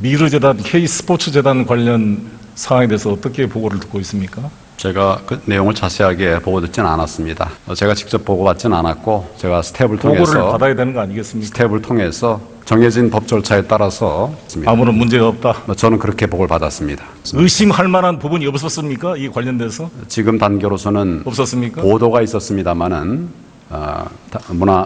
미르재단, K스포츠재단 관련 사항에 대해서 어떻게 보고를 듣고 있습니까? 제가 그 내용을 자세하게 보고 듣지는 않았습니다. 제가 직접 보고받지는 않았고 제가 스텝을 통해서 보고를 받아야 되는 거 아니겠습니까? 스텝을 통해서 정해진 법 절차에 따라서 아무런 문제가 없다. 저는 그렇게 보고를 받았습니다. 의심할 만한 부분이 없었습니까? 이 관련돼서 지금 단계로서는 없었습니까? 보도가 있었습니다만은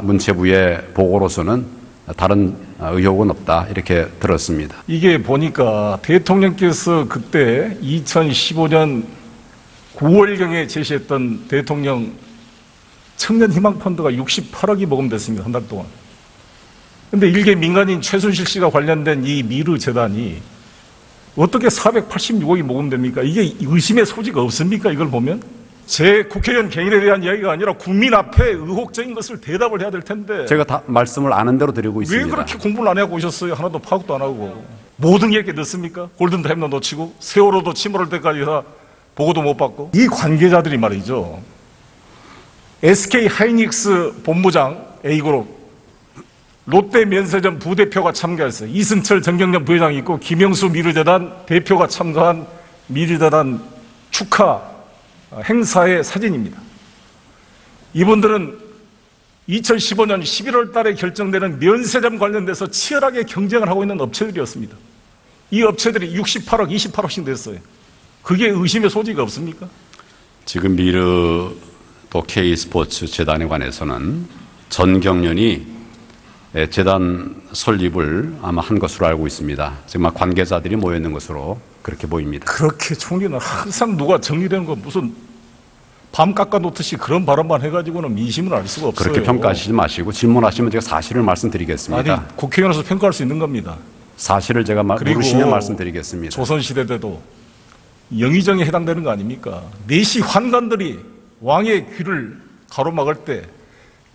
문체부의 보고로서는 다른 의혹은 없다 이렇게 들었습니다. 이게 보니까 대통령께서 그때 2015년 9월경에 제시했던 대통령 청년희망펀드가 68억이 모금됐습니다. 한 달 동안. 근데 일개 민간인 최순실 씨가 관련된 이 미르재단이 어떻게 486억이 모금됩니까? 이게 의심의 소지가 없습니까? 이걸 보면? 제 국회의원 개인에 대한 이야기가 아니라 국민 앞에 의혹적인 것을 대답을 해야 될 텐데 제가 다 말씀을 아는 대로 드리고 있습니다. 왜 그렇게 공부를 안 하고 오셨어요? 하나도 파악도 안 하고. 모든 게 이렇게 넣습니까? 골든타임도 놓치고 세월호도 침몰할 때까지 다 보고도 못 받고. 이 관계자들이 말이죠. SK 하이닉스 본부장 A그룹, 롯데 면세점 부대표가 참가했어요. 이승철 정경련 부회장이 있고 김영수 미르재단 대표가 참가한 미르재단 축하 행사의 사진입니다. 이분들은 2015년 11월 달에 결정되는 면세점 관련돼서 치열하게 경쟁을 하고 있는 업체들이었습니다. 이 업체들이 68억, 28억씩 됐어요. 그게 의심의 소지가 없습니까? 지금 미르 또 K스포츠 재단에 관해서는 전 경련이 재단 설립을 아마 한 것으로 알고 있습니다. 지금 관계자들이 모여 있는 것으로 그렇게 보입니다. 그렇게 총리는 항상 누가 정리되는 거 무슨 밤 깎아놓듯이 그런 발언만 해가지고는 민심을 알 수가 없어요. 그렇게 평가하시지 마시고 질문하시면 제가 사실을 말씀드리겠습니다. 아니, 국회의원으로서 평가할 수 있는 겁니다. 사실을 제가 물으시면 말씀드리겠습니다. 조선시대에도 영의정에 해당되는 거 아닙니까? 내시 환관들이 왕의 귀를 가로막을 때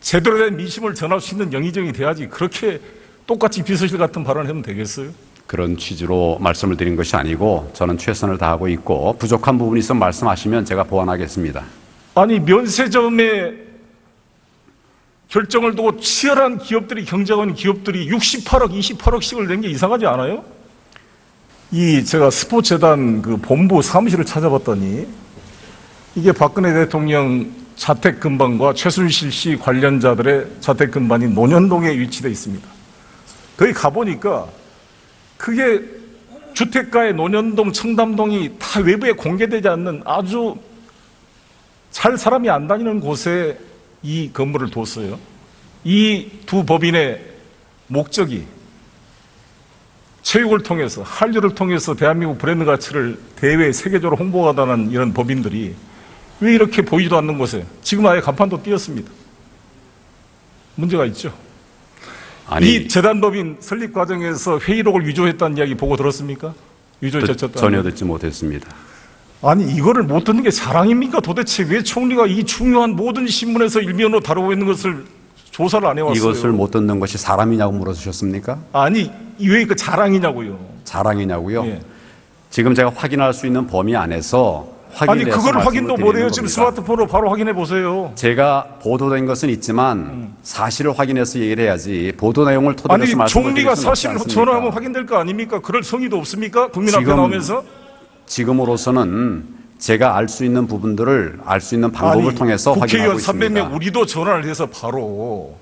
제대로 된 민심을 전할 수 있는 영의정이 돼야지 그렇게 똑같이 비서실 같은 발언을 하면 되겠어요? 그런 취지로 말씀을 드린 것이 아니고 저는 최선을 다하고 있고 부족한 부분이 있으면 말씀하시면 제가 보완하겠습니다. 아니 면세점의 결정을 두고 치열한 기업들이 경쟁하는 기업들이 68억, 28억씩을 낸 게 이상하지 않아요? 제가 스포츠재단 그 본부 사무실을 찾아봤더니 이게 박근혜 대통령 자택 근방과 최순실 씨 관련자들의 자택 근방이 논현동에 위치되어 있습니다. 거기 가보니까 그게 주택가의 논현동, 청담동이 다 외부에 공개되지 않는 아주 잘 사람이 안 다니는 곳에 이 건물을 뒀어요. 이 두 법인의 목적이 체육을 통해서, 한류를 통해서 대한민국 브랜드 가치를 대외 세계적으로 홍보하다는 이런 법인들이 왜 이렇게 보이지도 않는 곳에 지금 아예 간판도 띄었습니다. 문제가 있죠. 이 재단법인 설립 과정에서 회의록을 위조했다는 이야기 보고 들었습니까? 위조했었다는 전혀 듣지 못했습니다. 아니 이거를 못 듣는 게 자랑입니까? 도대체 왜 총리가 이 중요한 모든 신문에서 일면으로 다루고 있는 것을 조사를 안 해왔어요? 이것을 못 듣는 것이 사람이냐고 물어주셨습니까? 아니 왜 그 자랑이냐고요? 자랑이냐고요? 예. 지금 제가 확인할 수 있는 범위 안에서 아니 그걸 확인도 못해요. 지금 스마트폰으로 바로 확인해 보세요. 제가 보도된 것은 있지만 사실을 확인해서 얘기를 해야지 보도 내용을 토대로 해서 아니 총리가 사실을 않습니까? 전화하면 확인될 거 아닙니까? 그럴 성의도 없습니까? 국민 앞에 나오면서? 지금으로서는 제가 알 수 있는 부분들을 알 수 있는 방법을 통해서 확인하고 있습니다. 국회의원 300명 우리도 전화를 해서 바로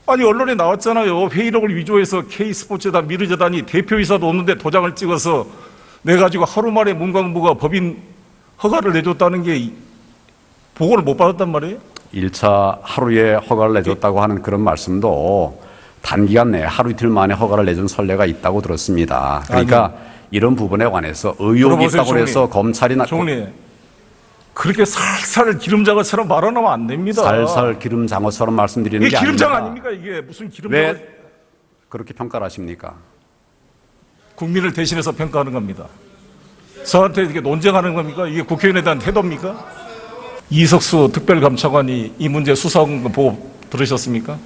아니 언론에 나왔잖아요. 회의록을 위조해서 K스포츠재단, 미르재단이 대표이사도 없는데 도장을 찍어서 내가지고 하루 만에 문광부가 법인 허가를 내줬다는 게 보고를 못 받았단 말이에요? 1차 하루에 허가를 내줬다고 하는 그런 말씀도 단기간 내에 하루 이틀 만에 허가를 내준 선례가 있다고 들었습니다. 그러니까 이런 부분에 관해서 의혹이 있다고 해서 검찰이나 총리 그렇게 살살 기름장어처럼 말하면 안 됩니다. 살살 기름장어처럼 말씀드리는 게 아닙니다. 기름장어 아닙니까? 이게 무슨 기름장어? 왜 그렇게 평가를 하십니까? 국민을 대신해서 평가하는 겁니다. 저한테 이렇게 논쟁하는 겁니까? 이게 국회의원에 대한 태도입니까? 이석수 특별감찰관이 이 문제 수사한 거 보고 들으셨습니까?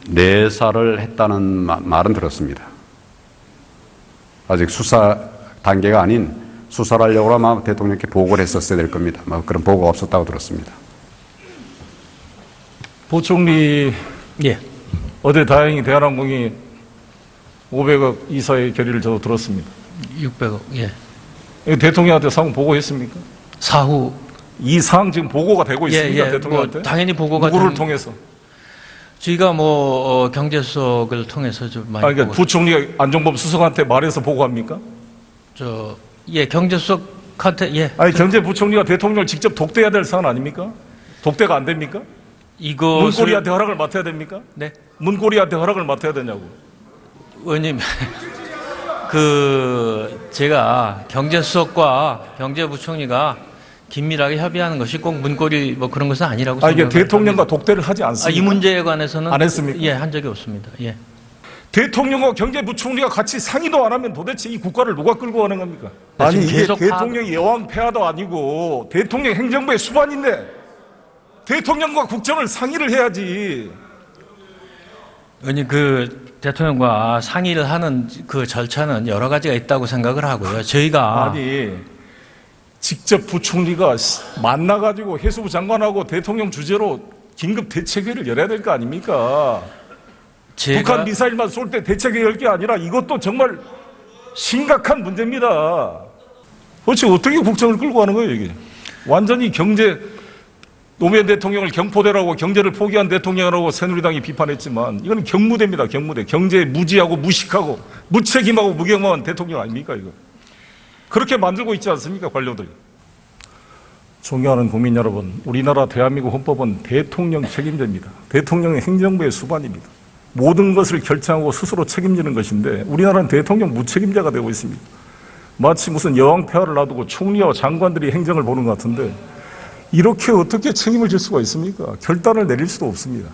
내사를 했다는 말은 들었습니다. 아직 수사 단계가 아닌 수사를 하려고 아마 대통령께 보고를 했었어야 될 겁니다. 그런 보고가 없었다고 들었습니다. 부총리, 어제 다행히 대한항공이 500억 이사의 결의를 저도 들었습니다. 600억. 예. 이거 대통령한테 사항 보고했습니까? 사후. 이 사항 지금 보고가 되고 있습니까? 대통령한테? 뭐 당연히 보고가 누구를 된- 통해서? 저희가 경제수석을 통해서 좀 많이 그러니까 보고 부총리가 안종범 수석한테 말해서 보고합니까? 경제수석한테 예. 아니 경제부총리가 대통령을 직접 독대해야 될 사안 아닙니까? 독대가 안 됩니까? 이것을 문고리한테 허락을 맡아야 됩니까? 네. 문고리한테 허락을 맡아야 되냐고. 의원님 제가 경제수석과 경제부총리가 긴밀하게 협의하는 것이 꼭 문고리 뭐 그런 것은 아니라고 이게 생각을 대통령과 합니다. 독대를 하지 않습니까? 이 문제에 관해서는 안 했습니까? 예, 한 적이 없습니다. 예. 대통령과 경제부총리가 같이 상의도 안 하면 도대체 이 국가를 누가 끌고 가는 겁니까? 아니 지금 이게 계속 대통령이 여왕 폐하도 아니고 대통령 행정부의 수반인데 대통령과 국정을 상의를 해야지. 의원님 대통령과 상의를 하는 그 절차는 여러 가지가 있다고 생각을 하고요. 저희가 아니 직접 부총리가 만나가지고 해수부 장관하고 대통령 주재로 긴급 대책회의를 열어야 될 거 아닙니까? 북한 미사일만 쏠 때 대책회의 열 게 아니라 이것도 정말 심각한 문제입니다. 도대체 어떻게 국정을 끌고 가는 거예요 이게? 완전히 노무현 대통령을 경포대라고 경제를 포기한 대통령이라고 새누리당이 비판했지만 이건 경무대입니다. 경무대. 경제에 무지하고 무식하고 무책임하고 무경험한 대통령 아닙니까 이거? 그렇게 만들고 있지 않습니까 관료들이? 존경하는 국민 여러분, 우리나라 대한민국 헌법은 대통령 책임제입니다. 대통령의 행정부의 수반입니다. 모든 것을 결정하고 스스로 책임지는 것인데 우리나라는 대통령 무책임자가 되고 있습니다. 마치 무슨 여왕 폐하를 놔두고 총리와 장관들이 행정을 보는 것 같은데 이렇게 어떻게 책임을 질 수가 있습니까? 결단을 내릴 수도 없습니다.